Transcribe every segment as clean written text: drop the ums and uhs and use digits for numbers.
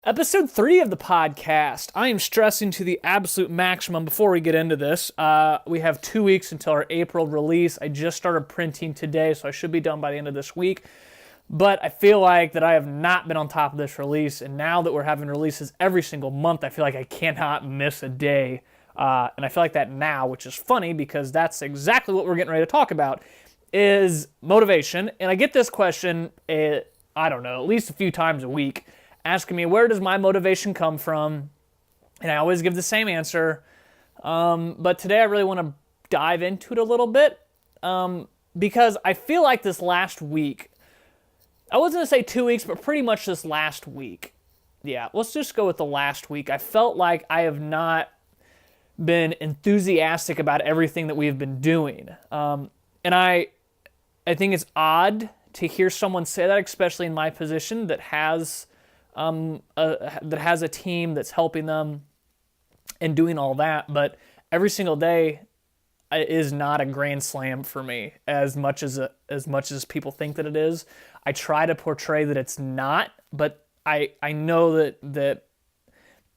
Episode 3 of the podcast. I am stressing to the absolute maximum before we get into this. We have 2 weeks until our April release. I just started printing today, so I should be done by the end of this week. But I feel like that I have not been on top of this release, and now that we're having releases every single month, I feel like I cannot miss a day. And I feel like that now, which is funny because that's exactly what we're getting ready to talk about, is motivation. And I get this question, I don't know, at least a few times a week, asking me, where does my motivation come from? And I always give the same answer. But today I really want to dive into it a little bit because I feel like this last week, I wasn't going to say 2 weeks, but pretty much this last week. Yeah, let's just go with the last week. I felt like I have not been enthusiastic about everything that we have been doing. And I think it's odd to hear someone say that, especially in my position that has a team that's helping them and doing all that. But every single day is not a grand slam for me as much as people think that it is. I try to portray that it's not, but I know that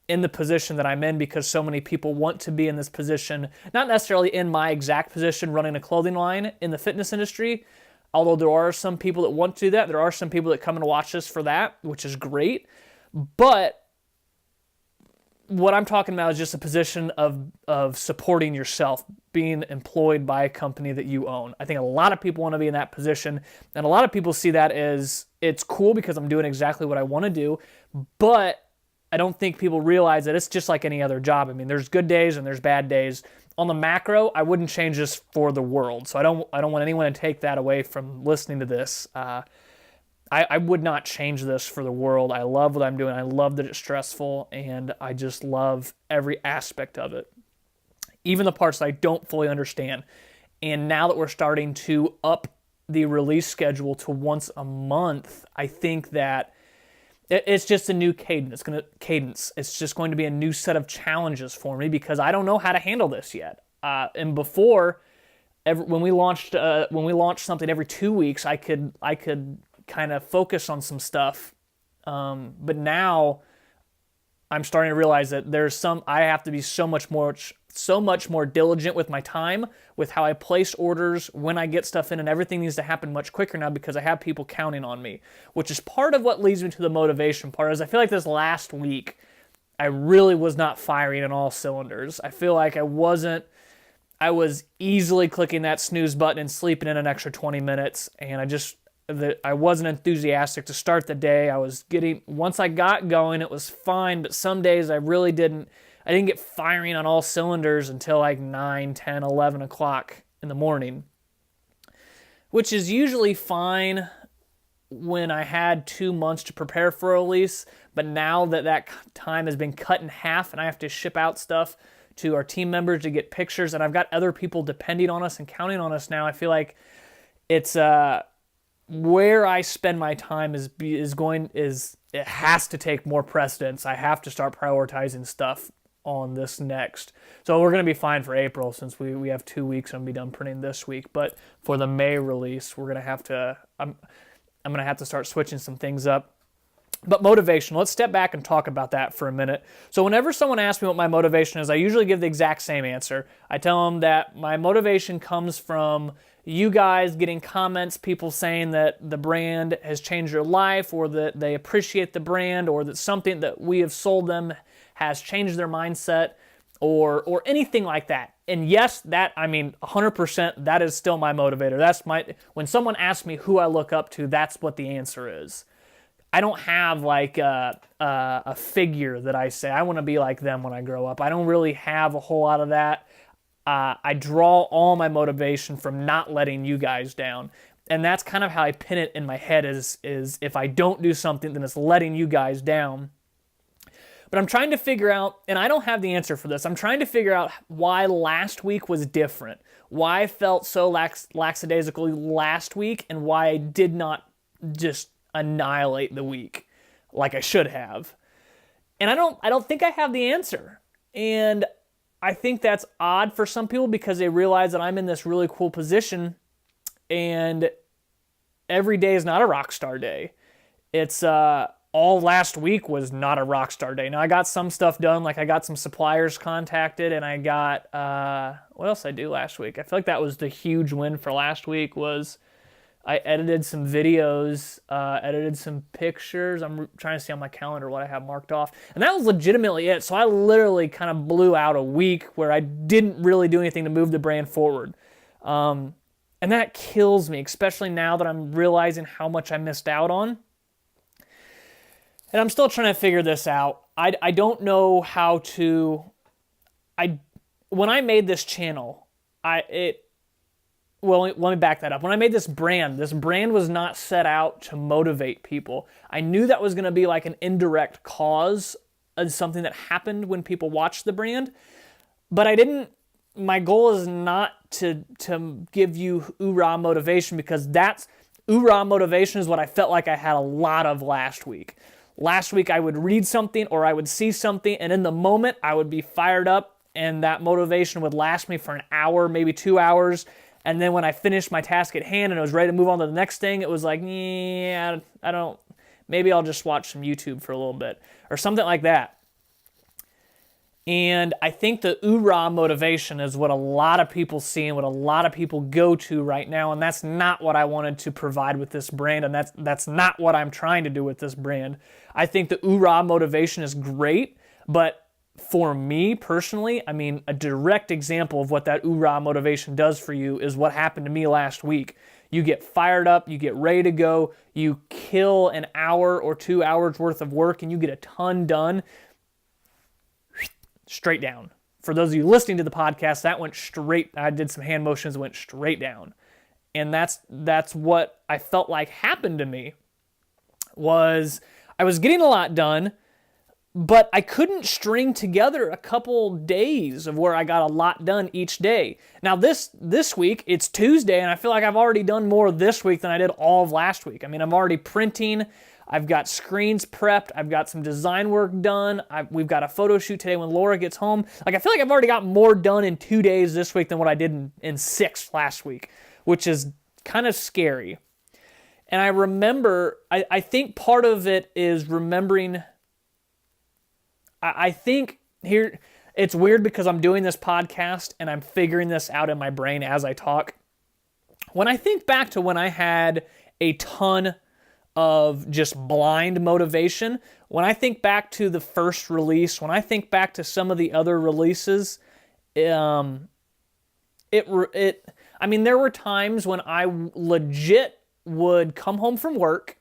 in the position that I'm in, because so many people want to be in this position, not necessarily in my exact position running a clothing line in the fitness industry, although there are some people that want to do that. There are some people that come and watch this for that, which is great. But what I'm talking about is just a position of supporting yourself, being employed by a company that you own. I think a lot of people want to be in that position, and a lot of people see that as it's cool because I'm doing exactly what I want to do, but I don't think people realize that it's just like any other job. I mean, there's good days and there's bad days. On the macro, I wouldn't change this for the world. So I don't want anyone to take that away from listening to this. I would not change this for the world. I love what I'm doing. I love that it's stressful, and I just love every aspect of it, even the parts that I don't fully understand. And now that we're starting to up the release schedule to once a month, I think that it's just a new cadence. It's just going to be a new set of challenges for me because I don't know how to handle this yet. And before, when we launched something every 2 weeks, I could kind of focus on some stuff. But now I'm starting to realize that I have to be so much more diligent with my time, with how I place orders, when I get stuff in, and everything needs to happen much quicker now because I have people counting on me, which is part of what leads me to the motivation part. Is I feel like this last week, I really was not firing on all cylinders. I feel like I was easily clicking that snooze button and sleeping in an extra 20 minutes, and I wasn't enthusiastic to start the day. Once I got going, it was fine, but some days I didn't get firing on all cylinders until like 9, 10, 11 o'clock in the morning, which is usually fine when I had 2 months to prepare for a release, but now that time has been cut in half and I have to ship out stuff to our team members to get pictures, and I've got other people depending on us and counting on us now, I feel like it's where I spend my time it has to take more precedence. I have to start prioritizing stuff on this next. So we're going to be fine for April since we have 2 weeks and I'll be done printing this week. But for the May release, I'm going to have to start switching some things up. But motivation, let's step back and talk about that for a minute. So whenever someone asks me what my motivation is, I usually give the exact same answer. I tell them that my motivation comes from you guys getting comments, people saying that the brand has changed their life, or that they appreciate the brand, or that something that we have sold them has changed their mindset, or anything like that. And yes, 100%, that is still my motivator. When someone asks me who I look up to, that's what the answer is. I don't have like a figure that I say, I want to be like them when I grow up. I don't really have a whole lot of that. I draw all my motivation from not letting you guys down. And that's kind of how I pin it in my head is if I don't do something, then it's letting you guys down. But I'm trying to figure out, and I don't have the answer for this, I'm trying to figure out why last week was different, why I felt so lackadaisical last week, and why I did not just annihilate the week like I should have. And I don't think I have the answer. And I think that's odd for some people because they realize that I'm in this really cool position and every day is not a rock star day. It's all last week was not a rock star day. Now I got some stuff done, like I got some suppliers contacted, and I got what else did I do last week? I feel like that was the huge win for last week. Was I edited some videos, edited some pictures. I'm trying to see on my calendar what I have marked off, and that was legitimately it. So I literally kind of blew out a week where I didn't really do anything to move the brand forward, and that kills me, especially now that I'm realizing how much I missed out on. And I'm still trying to figure this out. I don't know how to. When I made this channel, well, let me back that up. When I made this brand was not set out to motivate people. I knew that was going to be like an indirect cause of something that happened when people watched the brand, but I didn't. My goal is not to give you oorah motivation, because that's oorah motivation is what I felt like I had a lot of last week. Last week I would read something or I would see something, and in the moment I would be fired up, and that motivation would last me for an hour, maybe 2 hours. And then when I finished my task at hand and I was ready to move on to the next thing, it was like, yeah, maybe I'll just watch some YouTube for a little bit or something like that. And I think the oorah motivation is what a lot of people see and what a lot of people go to right now, and that's not what I wanted to provide with this brand, and that's not what I'm trying to do with this brand. I think the oorah motivation is great, but for me personally, I mean, a direct example of what that oorah motivation does for you is what happened to me last week. You get fired up, you get ready to go, you kill an hour or 2 hours worth of work, and you get a ton done. Straight down. For those of you listening to the podcast, that went straight. I did some hand motions, went straight down. And that's what I felt like happened to me. Was I was getting a lot done, but I couldn't string together a couple days of where I got a lot done each day. Now this week, it's Tuesday, and I feel like I've already done more this week than I did all of last week. I mean, I'm already printing. I've got screens prepped. I've got some design work done. We've got a photo shoot today when Laura gets home. Like, I feel like I've already got more done in 2 days this week than what I did in 6 last week, which is kind of scary. And I remember, I think part of it is remembering, I think here, it's weird because I'm doing this podcast and I'm figuring this out in my brain as I talk. When I think back to when I had a ton of just blind motivation, when I think back to the first release, when I think back to some of the other releases, I mean, there were times when I legit would come home from work,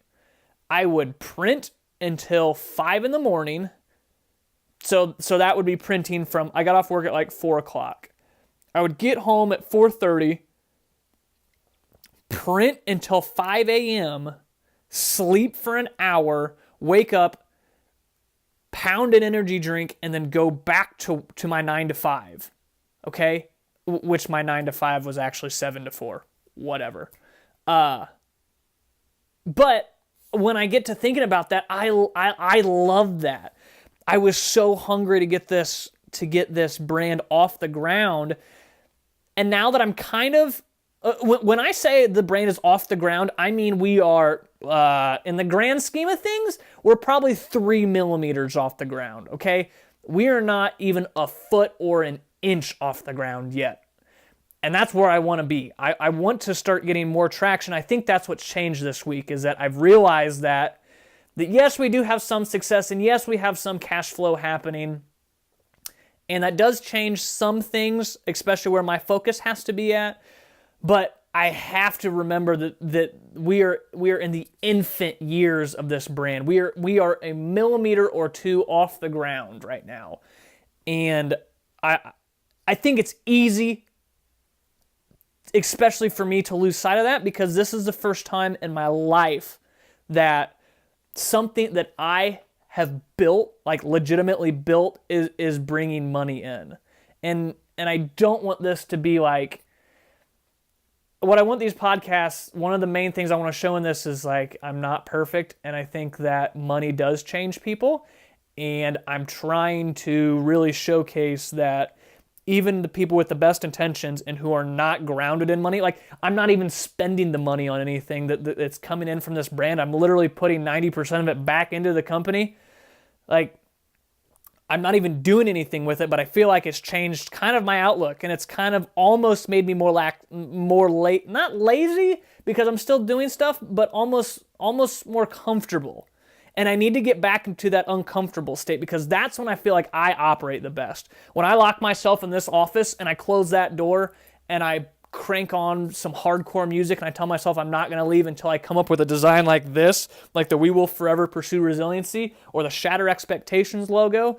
I would print until 5 in the morning. So that would be printing from, I got off work at like 4 o'clock. I would get home at 4:30, print until 5 a.m., sleep for an hour, wake up, pound an energy drink, and then go back to my 9 to 5, okay? Which my 9 to 5 was actually 7 to 4, whatever. But when I get to thinking about that, I love that. I was so hungry to get this brand off the ground, and now that I'm kind of, when I say the brand is off the ground, I mean we are, in the grand scheme of things, we're probably 3 millimeters off the ground, okay? We are not even a foot or an inch off the ground yet. And that's where I want to be. I want to start getting more traction. I think that's what's changed this week, is that I've realized that yes, we do have some success, and yes, we have some cash flow happening. And that does change some things, especially where my focus has to be at. But I have to remember that we are in the infant years of this brand. We are a millimeter or 2 off the ground right now. And I think it's easy, especially for me, to lose sight of that, because this is the first time in my life that something that I have built, like legitimately built, is bringing money in. And I don't want this to be like, what I want these podcasts, one of the main things I want to show in this is like, I'm not perfect, and I think that money does change people, and I'm trying to really showcase that even the people with the best intentions and who are not grounded in money, like I'm not even spending the money on anything that's coming in from this brand. I'm literally putting 90% of it back into the company. Like, I'm not even doing anything with it, but I feel like it's changed kind of my outlook, and it's kind of almost made me not lazy because I'm still doing stuff, but almost more comfortable. And I need to get back into that uncomfortable state because that's when I feel like I operate the best. When I lock myself in this office and I close that door and I crank on some hardcore music and I tell myself I'm not going to leave until I come up with a design like this, like the We Will Forever Pursue Resiliency or the Shatter Expectations logo.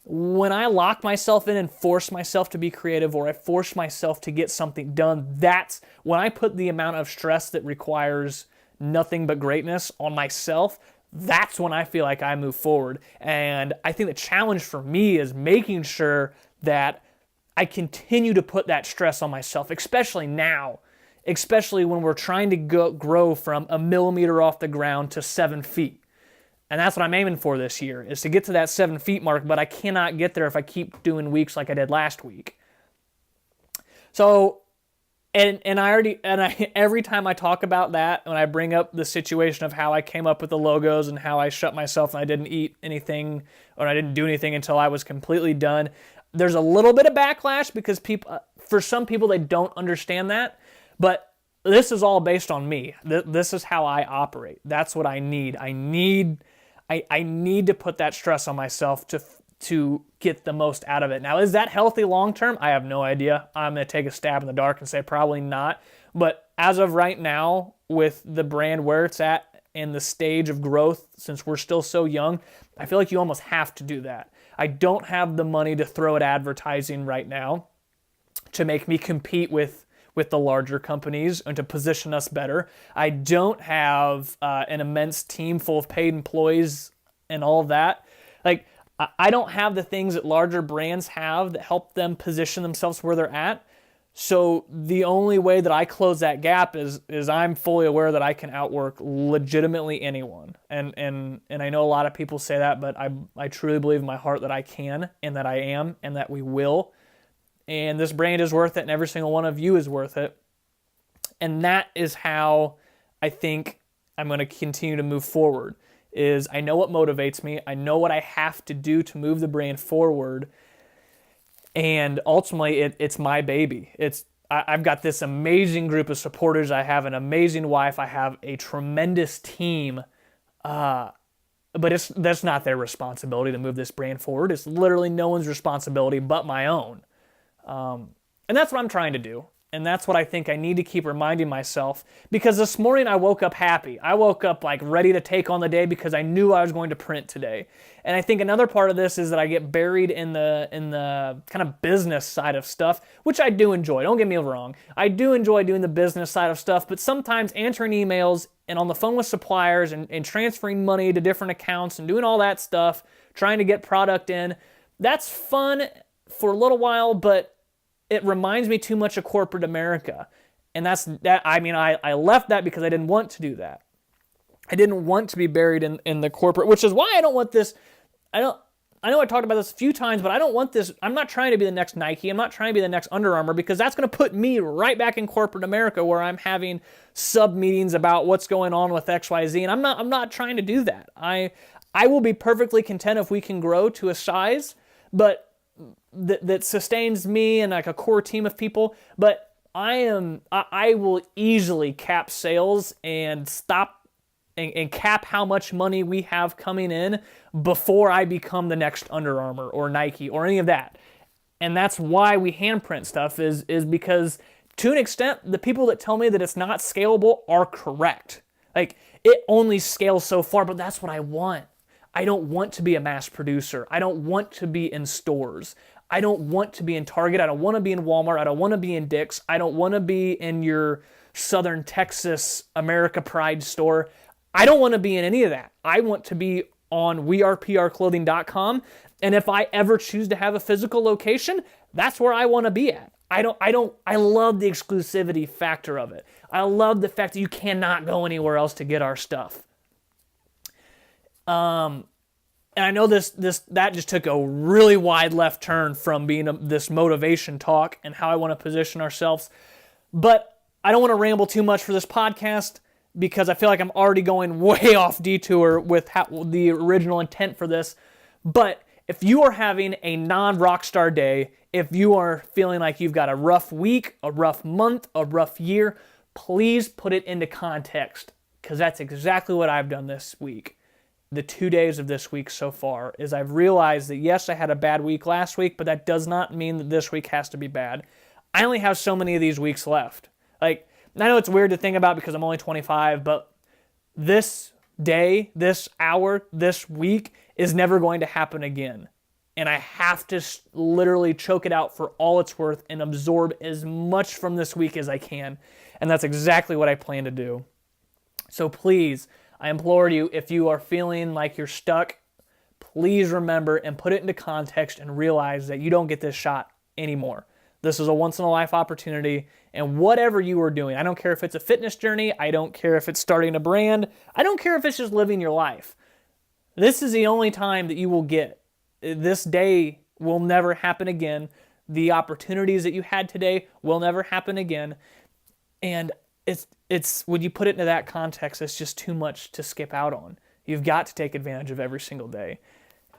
When I lock myself in and force myself to be creative, or I force myself to get something done, that's when I put the amount of stress that requires nothing but greatness on myself. That's when I feel like I move forward. And I think the challenge for me is making sure that I continue to put that stress on myself, especially now, especially when we're trying to grow from 1 millimeter off the ground to 7 feet. And that's what I'm aiming for this year, is to get to that 7 feet mark, but I cannot get there if I keep doing weeks like I did last week. So, every time I talk about that, when I bring up the situation of how I came up with the logos and how I shut myself and I didn't eat anything or I didn't do anything until I was completely done, there's a little bit of backlash because for some people, they don't understand that, but this is all based on me. This is how I operate. That's what I need. I need to put that stress on myself to get the most out of it. Now, is that healthy long term? I have no idea. I'm going to take a stab in the dark and say probably not. But as of right now, with the brand where it's at and the stage of growth, since we're still so young, I feel like you almost have to do that. I don't have the money to throw at advertising right now to make me compete with the larger companies and to position us better. I don't have an immense team full of paid employees and all of that. Like, I don't have the things that larger brands have that help them position themselves where they're at. So the only way that I close that gap is I'm fully aware that I can outwork legitimately anyone. And I know a lot of people say that, but I truly believe in my heart that I can and that I am and that we will. And this brand is worth it, and every single one of you is worth it. And that is how I think I'm going to continue to move forward, is I know what motivates me. I know what I have to do to move the brand forward. And ultimately, it's my baby. I've got this amazing group of supporters. I have an amazing wife. I have a tremendous team. But that's not their responsibility to move this brand forward. It's literally no one's responsibility but my own. And that's what I'm trying to do. And that's what I think I need to keep reminding myself, because this morning I woke up happy. I woke up like ready to take on the day because I knew I was going to print today. And I think another part of this is that I get buried in the kind of business side of stuff, which I do enjoy. Don't get me wrong. I do enjoy doing the business side of stuff, but sometimes answering emails and on the phone with suppliers and transferring money to different accounts and doing all that stuff, trying to get product in, that's fun for a little while, but it reminds me too much of corporate America. And I left that because I didn't want to do that. I didn't want to be buried in the corporate, which is why I don't want this. I know I talked about this a few times, but I don't want this. I'm not trying to be the next Nike. I'm not trying to be the next Under Armour, because that's going to put me right back in corporate America where I'm having sub meetings about what's going on with XYZ. And I'm not trying to do that. I will be perfectly content if we can grow to a size, but that sustains me and like a core team of people. But I will easily cap sales and stop and cap how much money we have coming in before I become the next Under Armour or Nike or any of that. And that's why we handprint stuff is because, to an extent, the people that tell me that it's not scalable are correct. Like, it only scales so far, but that's what I want. I don't want to be a mass producer. I don't want to be in stores. I don't want to be in Target. I don't want to be in Walmart. I don't want to be in Dick's. I don't want to be in your Southern Texas America Pride store. I don't want to be in any of that. I want to be on WeArePRClothing.com. And if I ever choose to have a physical location, that's where I want to be at. I love the exclusivity factor of it. I love the fact that you cannot go anywhere else to get our stuff. And I know that just took a really wide left turn from being this motivation talk and how I want to position ourselves. But I don't want to ramble too much for this podcast because I feel like I'm already going way off detour with the original intent for this. But if you are having a non-rockstar day, if you are feeling like you've got a rough week, a rough month, a rough year, please put it into context, because that's exactly what I've done this week. The 2 days of this week so far is I've realized that yes, I had a bad week last week, but that does not mean that this week has to be bad. I only have so many of these weeks left. Like, I know it's weird to think about because I'm only 25, but this day, this hour, this week is never going to happen again. And I have to literally choke it out for all it's worth and absorb as much from this week as I can. And that's exactly what I plan to do. So please, I implore you, if you are feeling like you're stuck, please remember and put it into context and realize that you don't get this shot anymore. This is a once-in-a-life opportunity, and whatever you are doing, I don't care if it's a fitness journey, I don't care if it's starting a brand, I don't care if it's just living your life. This is the only time that you will get. This day will never happen again. The opportunities that you had today will never happen again. And it's when you put it into that context, it's just too much to skip out on. You've got to take advantage of every single day.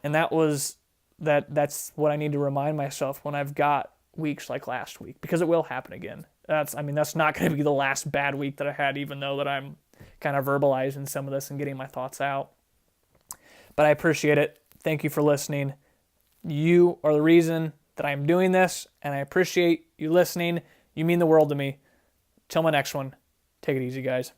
And that's what I need to remind myself when I've got weeks like last week, because it will happen again. That's not going to be the last bad week that I had, even though that I'm kind of verbalizing some of this and getting my thoughts out. But I appreciate it. Thank you for listening. You are the reason that I'm doing this, and I appreciate you listening. You mean the world to me. Till my next one, take it easy, guys.